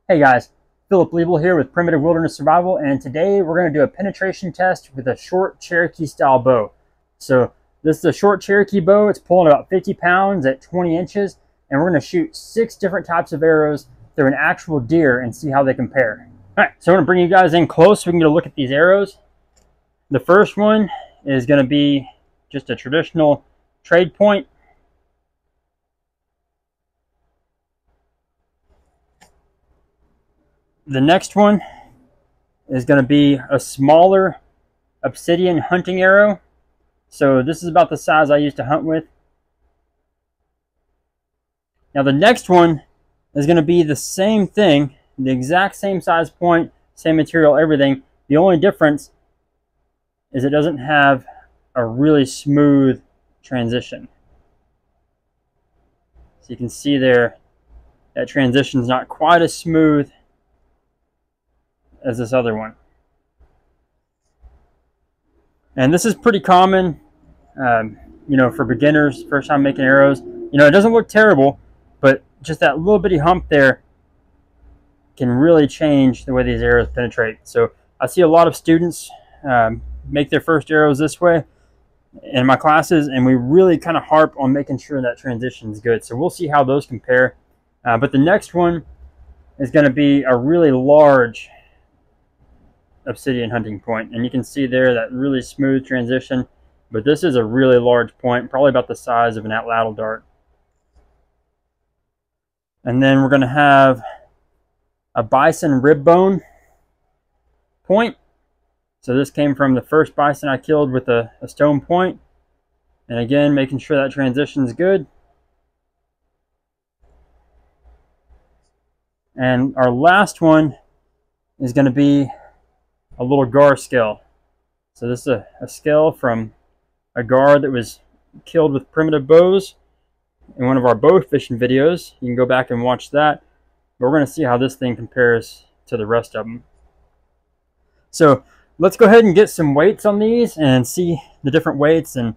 Hey guys, Philip Liebel here with Primitive Wilderness Survival, and today we're going to do a penetration test with a short Cherokee style bow. So this is a short Cherokee bow. It's pulling about 50 pounds at 20 inches, and we're going to shoot 6 different types of arrows through an actual deer and see how they compare. Alright, so I'm going to bring you guys in close so we can get a look at these arrows. The first one is going to be just a traditional trade point. The next one is going to be a smaller obsidian hunting arrow. So this is about the size I used to hunt with. Now the next one is going to be the same thing, the exact same size point, same material, everything. The only difference is it doesn't have a really smooth transition. So you can see there, that transition is not quite as smooth as this other one. And this is pretty common, for beginners, first time making arrows. It doesn't look terrible, but just that little bitty hump there can really change the way these arrows penetrate. So I see a lot of students make their first arrows this way in my classes, and we really kind of harp on making sure that transition is good. So we'll see how those compare. But the next one is going to be a really large obsidian hunting point, and you can see there that really smooth transition, but this is a really large point, probably about the size of an atlatl dart. And then we're going to have a bison rib bone point. So this came from the first bison I killed with a stone point, and again making sure that transition is good. And our last one is going to be a little gar scale. So this is a scale from a gar that was killed with primitive bows in one of our bow fishing videos. You can go back and watch that. But we're going to see how this thing compares to the rest of them. So let's go ahead and get some weights on these and see the different weights and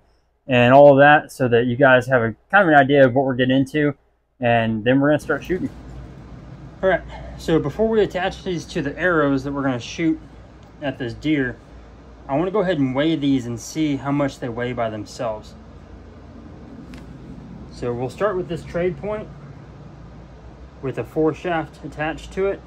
all of that, so that you guys have a kind of an idea of what we're getting into, and then we're going to start shooting. All right, so before we attach these to the arrows that we're going to shoot at this deer, I want to go ahead and weigh these and see how much they weigh by themselves. So we'll start with this trade point with a 4-shaft attached to it.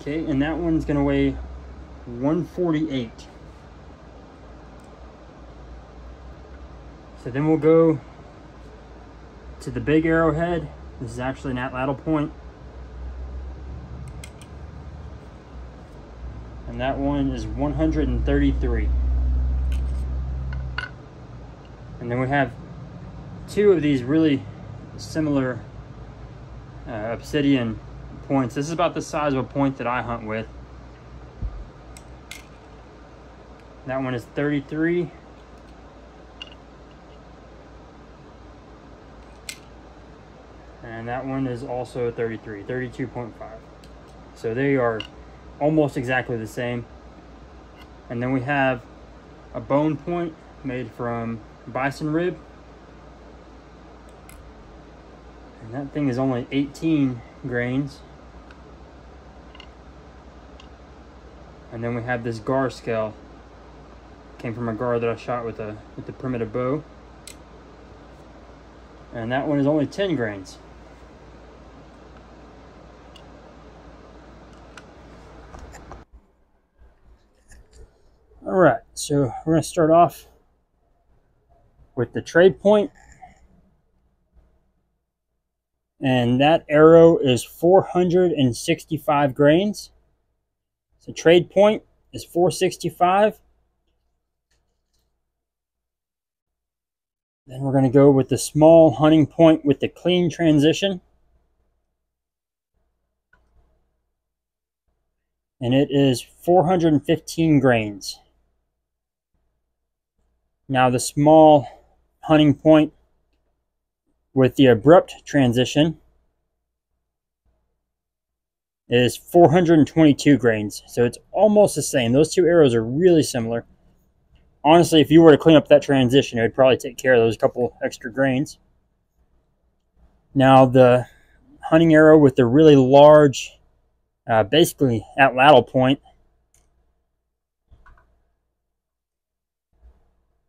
Okay, and that one's going to weigh 148. So then we'll go to the big arrowhead. This is actually an atlatl point. And that one is 133. And then we have 2 of these really similar obsidian points. This is about the size of a point that I hunt with. That one is 33. And that one is also 33, 32.5. So they are almost exactly the same. And then we have a bone point made from bison rib. And that thing is only 18 grains. And then we have this gar scale. Came from a gar that I shot with the primitive bow. And that one is only 10 grains. Alright, so we're going to start off with the trade point. And that arrow is 465 grains. So trade point is 465. Then we're going to go with the small hunting point with the clean transition. And it is 415 grains. Now the small hunting point with the abrupt transition is 422 grains. So it's almost the same. Those 2 arrows are really similar. honestly, if you were to clean up that transition, it would probably take care of those couple extra grains. Now the hunting arrow with the really large, basically atlatl point,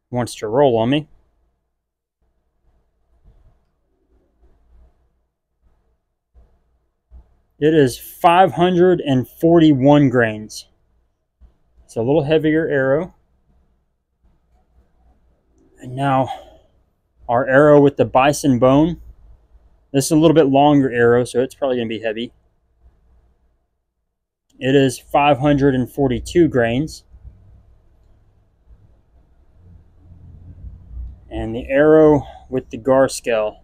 wants to roll on me. It is 541 grains. It's a little heavier arrow. And now our arrow with the bison bone. This is a little bit longer arrow, so it's probably going to be heavy. It is 542 grains. And the arrow with the gar scale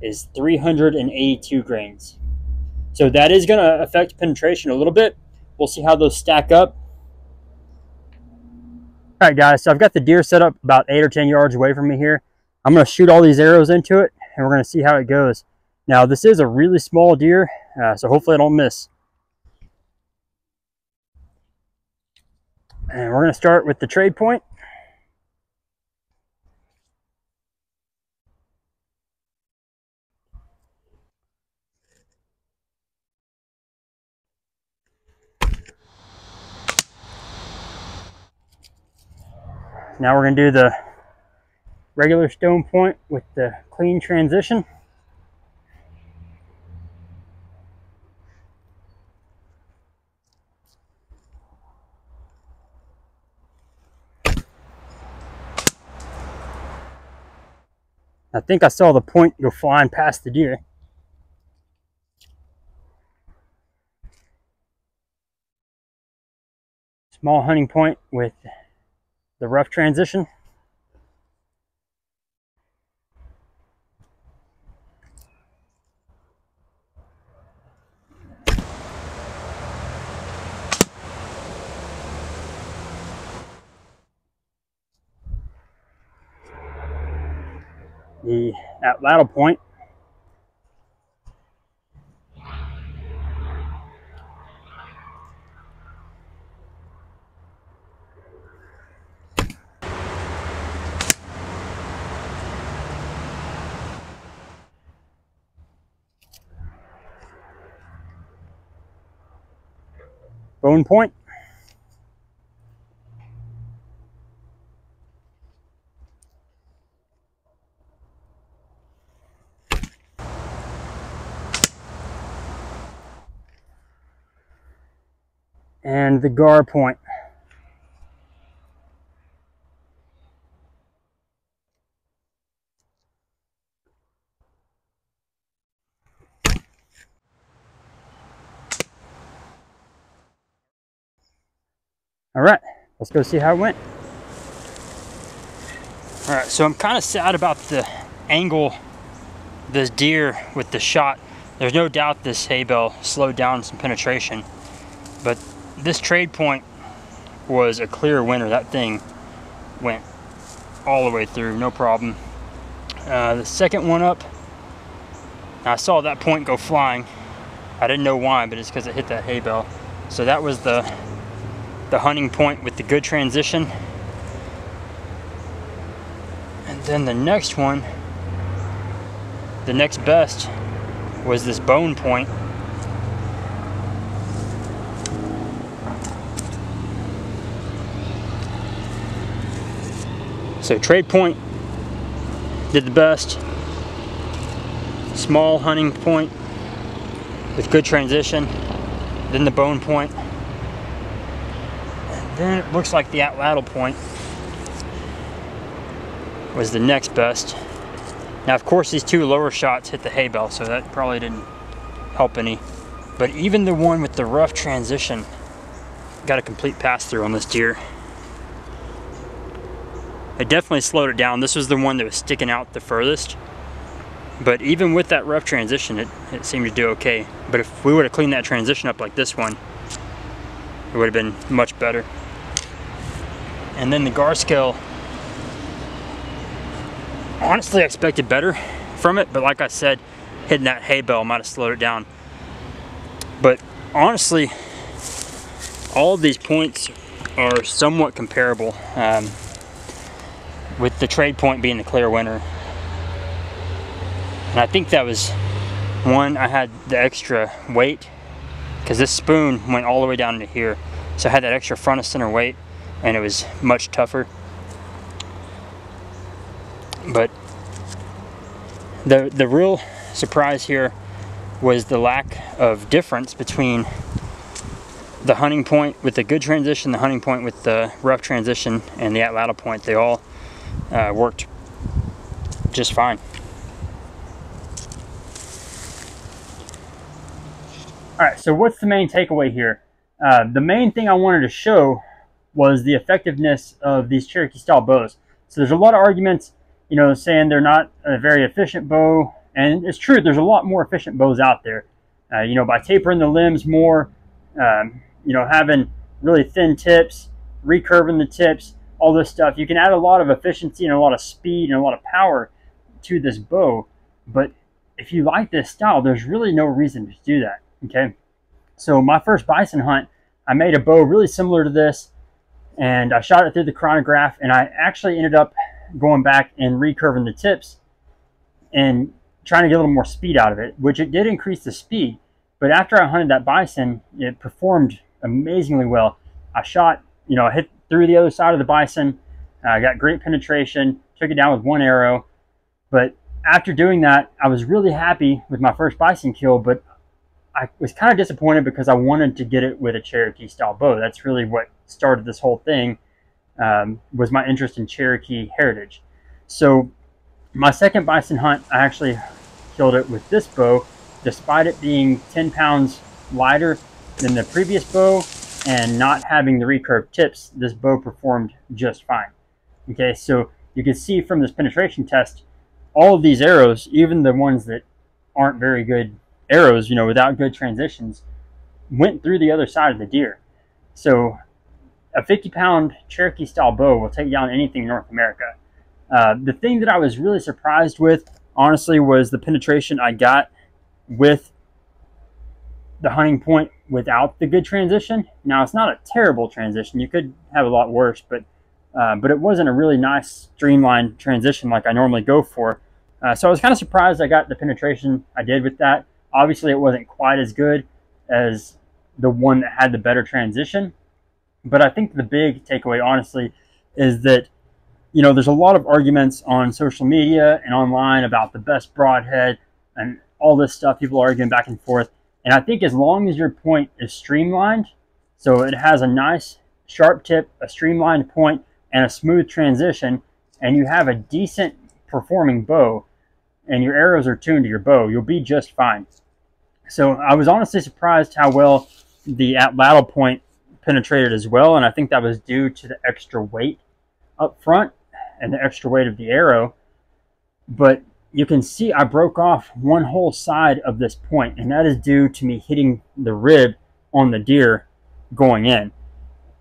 is 382 grains. So that is going to affect penetration a little bit. We'll see how those stack up. All right, guys, so I've got the deer set up about 8 or 10 yards away from me here. I'm going to shoot all these arrows into it, and we're going to see how it goes. Now, this is a really small deer, so hopefully I don't miss. And we're going to start with the trade point. Now we're going to do the regular stone point with the clean transition. I think I saw the point go flying past the deer. Small hunting point with the rough transition. The atlatl point. Bone point. And the gar point. All right, let's go see how it went. All right, so I'm kind of sad about the angle this deer with the shot. There's no doubt this hay bale slowed down some penetration, but this trade point was a clear winner. That thing went all the way through, no problem. The second one up, I saw that point go flying. I didn't know why, but it's because it hit that hay bale. So that was the hunting point with the good transition. And then the next one, the next best, was this bone point. So trade point did the best. Small hunting point with good transition. Then the bone point. And then it looks like the atlatl point was the next best. Now, of course, these two lower shots hit the hay bale, so that probably didn't help any. But even the one with the rough transition got a complete pass through on this deer. It definitely slowed it down. This was the one that was sticking out the furthest. But even with that rough transition, it seemed to do okay. But if we would have cleaned that transition up like this one, it would have been much better. And then the gar scale, honestly, I expected better from it, but like I said, hitting that hay bale might have slowed it down. But honestly, all of these points are somewhat comparable, with the trade point being the clear winner. And I think that was one, I had the extra weight, because this spoon went all the way down into here. So I had that extra front of center weight, and it was much tougher. But the real surprise here was the lack of difference between the hunting point with the good transition, the hunting point with the rough transition, and the atlatl point. They all worked just fine. Alright, so what's the main takeaway here? The main thing I wanted to show was the effectiveness of these Cherokee style bows. So there's a lot of arguments, you know, saying they're not a very efficient bow, and it's true, there's a lot more efficient bows out there. You know, by tapering the limbs more, you know, having really thin tips, recurving the tips, all this stuff, you can add a lot of efficiency and a lot of speed and a lot of power to this bow. But if you like this style, there's really no reason to do that. Okay, so my first bison hunt, I made a bow really similar to this, and I shot it through the chronograph, and I actually ended up going back and recurving the tips and trying to get a little more speed out of it, which it did increase the speed. But after I hunted that bison, it performed amazingly well. I shot, you know, I hit through the other side of the bison, I got great penetration, took it down with one arrow. But after doing that, I was really happy with my first bison kill, but I was kind of disappointed because I wanted to get it with a Cherokee style bow. That's really what started this whole thing, was my interest in Cherokee heritage. So my second bison hunt, I actually killed it with this bow, despite it being 10 pounds lighter than the previous bow and not having the recurved tips. This bow performed just fine. Okay, so you can see from this penetration test, all of these arrows, even the ones that aren't very good arrows, you know, without good transitions, went through the other side of the deer. So a 50-pound Cherokee style bow will take down anything in North America. The thing that I was really surprised with, honestly, was the penetration I got with the hunting point without the good transition. Now, it's not a terrible transition. You could have a lot worse, but it wasn't a really nice streamlined transition like I normally go for. So I was kind of surprised I got the penetration I did with that. Obviously, it wasn't quite as good as the one that had the better transition. But I think the big takeaway, honestly, is that, you know, there's a lot of arguments on social media and online about the best broadhead and all this stuff. People arguing back and forth. And I think as long as your point is streamlined, so it has a nice sharp tip, a streamlined point, and a smooth transition, and you have a decent performing bow, and your arrows are tuned to your bow, you'll be just fine. So I was honestly surprised how well the atlatl point penetrated as well, and I think that was due to the extra weight up front and the extra weight of the arrow. But you can see I broke off one whole side of this point, and that is due to me hitting the rib on the deer going in.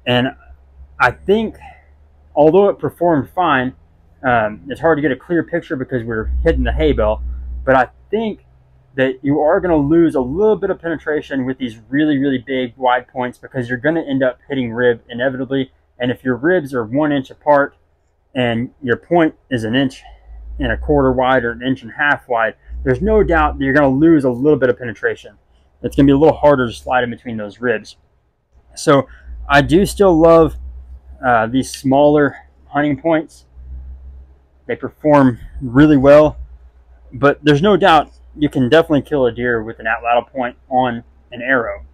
And I think, although it performed fine, it's hard to get a clear picture because we're hitting the hay bale, but I think that you are going to lose a little bit of penetration with these really, really big wide points, because you're going to end up hitting rib inevitably. And if your ribs are 1 inch apart and your point is 1.25 inches wide or 1.5 inches wide, there's no doubt that you're going to lose a little bit of penetration. It's going to be a little harder to slide in between those ribs. So I do still love these smaller hunting points. They perform really well, but there's no doubt you can definitely kill a deer with an atlatl point on an arrow.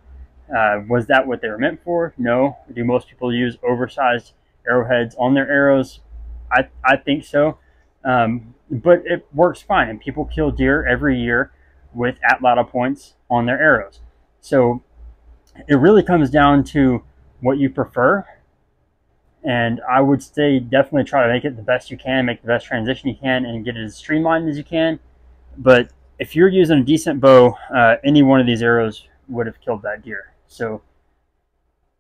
Was that what they were meant for? No. Do most people use oversized arrowheads on their arrows? I think so. But it works fine, and people kill deer every year with atlatl points on their arrows. So it really comes down to what you prefer. And I would say definitely try to make it the best you can, make the best transition you can, and get it as streamlined as you can. But if you're using a decent bow, any one of these arrows would have killed that deer. So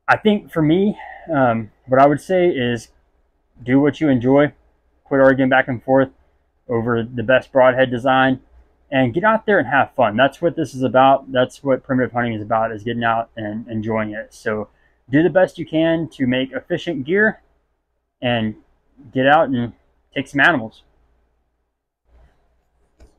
I think for me, what I would say is do what you enjoy. Quit arguing back and forth over the best broadhead design, and get out there and have fun. That's what this is about. That's what primitive hunting is about, is getting out and enjoying it. So do the best you can to make efficient gear and get out and take some animals.